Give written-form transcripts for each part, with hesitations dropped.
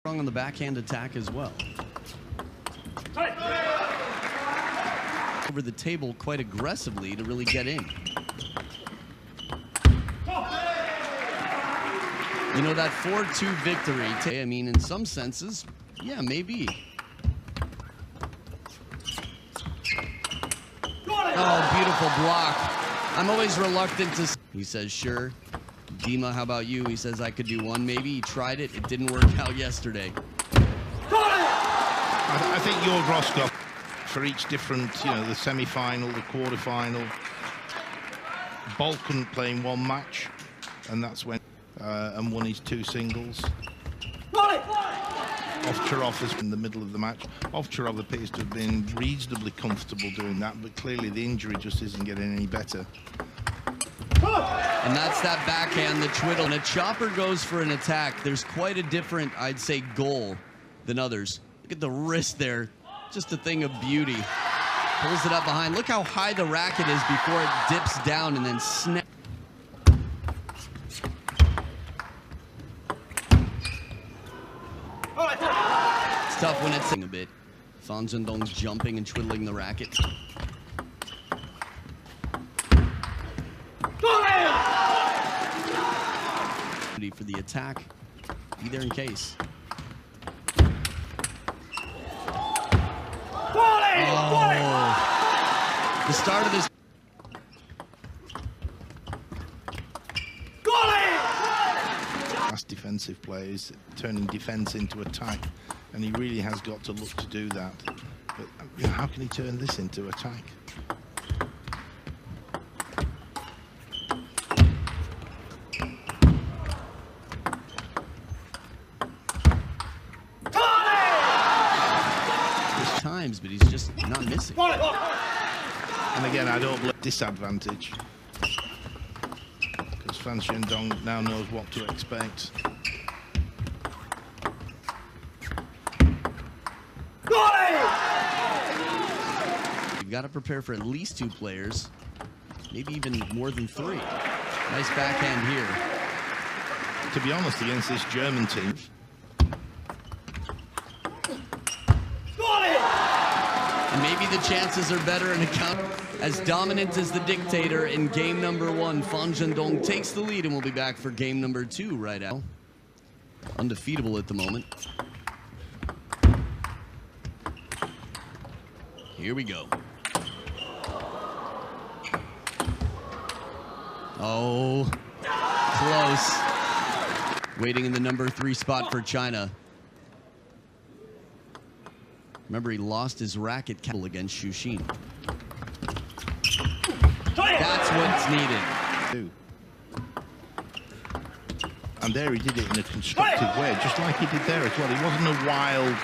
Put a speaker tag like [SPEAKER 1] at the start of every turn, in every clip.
[SPEAKER 1] On the backhand attack as well. Over the table quite aggressively to really get in. You know, that 4-2 victory, I mean, in some senses, yeah, maybe. Oh, beautiful block. I'm always reluctant to... He says, sure. Dima, how about you? He says, I could do one maybe. He tried it. It didn't work out yesterday.
[SPEAKER 2] I think your Rostov, for each different, you know, the semi-final, the quarter-final, Balkan playing one match, and that's when, and won his 2 singles. Ovcharov is in the middle of the match. Ovcharov appears to have been reasonably comfortable doing that, but clearly the injury just isn't getting any better.
[SPEAKER 1] And that's that backhand, the twiddle. And a chopper goes for an attack. There's quite a different, I'd say, goal than others. Look at the wrist there. Just a thing of beauty. Pulls it up behind. Look how high the racket is before it dips down and then snaps. It's tough when it's a bit. Zhendong's jumping and twiddling the racket. For the attack, be there in case. Oh, the start of this.
[SPEAKER 2] Last defensive play is turning defense into attack, and he really has got to look to do that. But you know, how can he turn this into attack?
[SPEAKER 1] Times, but he's just not missing.
[SPEAKER 2] And again, I don't blame disadvantage, because zhendong now knows what to expect.
[SPEAKER 1] You've got to prepare for at least 2 players, maybe even more than 3. Nice backhand here.
[SPEAKER 2] To be honest, against this German team,
[SPEAKER 1] and maybe the chances are better in account. As dominant as the dictator in game number 1, zhendong takes the lead, and we'll be back for game number 2 right now. Undefeatable at the moment. Here we go. Oh, close. Waiting in the number 3 spot for China. Remember, he lost his racket against Shushin. That's what's needed.
[SPEAKER 2] And there he did it in a constructive way, just like he did there as well. He wasn't a wild...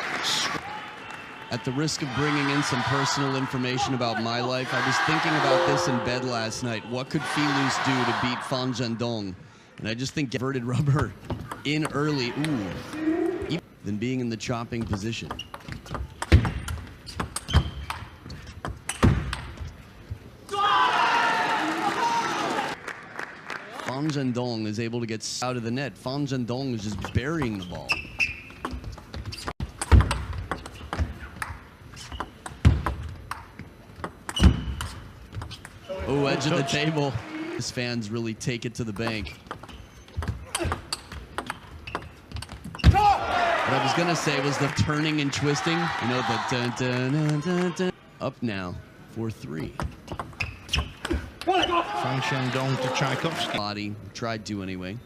[SPEAKER 1] At the risk of bringing in some personal information about my life, I was thinking about this in bed last night. What could Filus do to beat zhendong? And I just think inverted rubber in early, than being in the chopping position. Zhendong is able to get out of the net. Zhendong is just burying the ball. Oh, edge of the table. His fans really take it to the bank. What I was gonna say was the turning and twisting. You know, the dun dun dun dun dun. Up now, 4-3.
[SPEAKER 2] zhendong to Tchaikovsky.
[SPEAKER 1] Body, tried to anyway.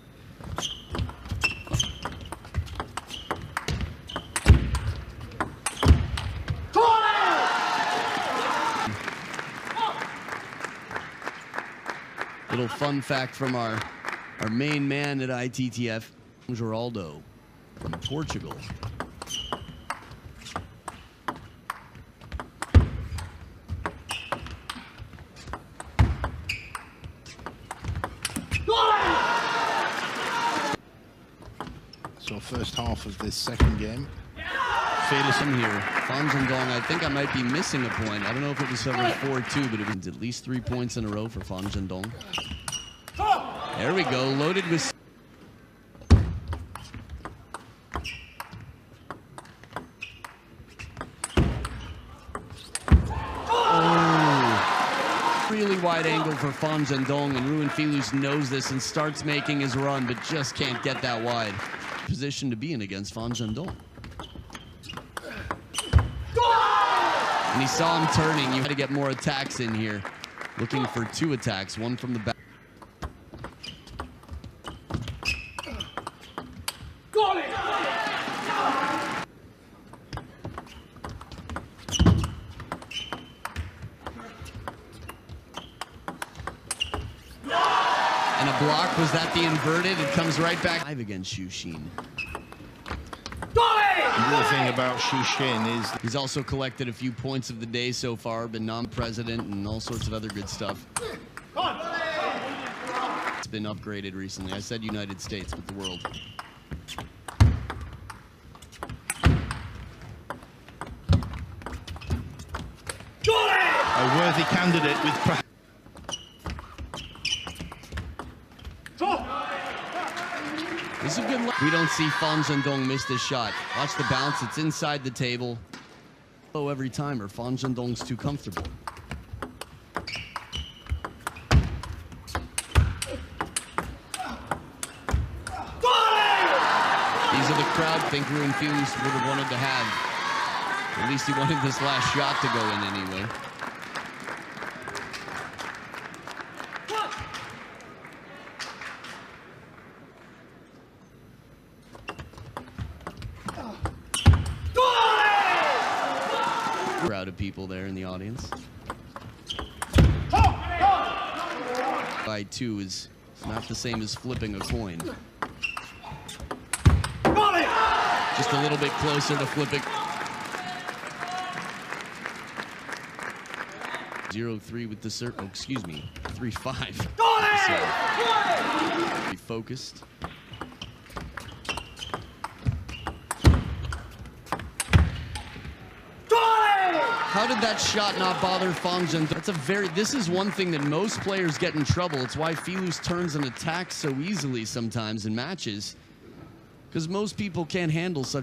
[SPEAKER 1] Little fun fact from our main man at ITTF, Geraldo from Portugal.
[SPEAKER 2] So first half of this second game.
[SPEAKER 1] Fearless in here. zhendong, I think I might be missing a point. I don't know if it was over 4-2, but it was at least 3 points in a row for zhendong. There we go, loaded with... really wide angle for Fan Zhendong, and Ruin Filus knows this and starts making his run, but just can't get that wide. Position to be in against Fan Zhendong. And he saw him turning. You had to get more attacks in here. Looking for 2 attacks, one from the back. And a block, was that the inverted? It comes right back. Live against Xu Xin.
[SPEAKER 2] The other thing about Xu Xin is
[SPEAKER 1] He's also collected a few points of the day so far, been non-president and all sorts of other good stuff. It's been upgraded recently. I said United States, but the world.
[SPEAKER 2] a worthy candidate with
[SPEAKER 1] This is a good look. We don't see Fan Zhendong miss this shot. Watch the bounce. It's inside the table. Oh, every time, or Fan Zhendong's too comfortable. These are the crowd think Ruin Filus would have wanted to have. At least he wanted this last shot to go in anyway. Crowd of people there in the audience. By 2 is not the same as flipping a coin. Just a little bit closer to flipping. 0-3 with the serve. Oh, excuse me. 3-5. Be focused. How did that shot not bother Fan Zhendong? This is one thing that most players get in trouble. It's why Filus turns and attacks so easily sometimes in matches. Because most people can't handle such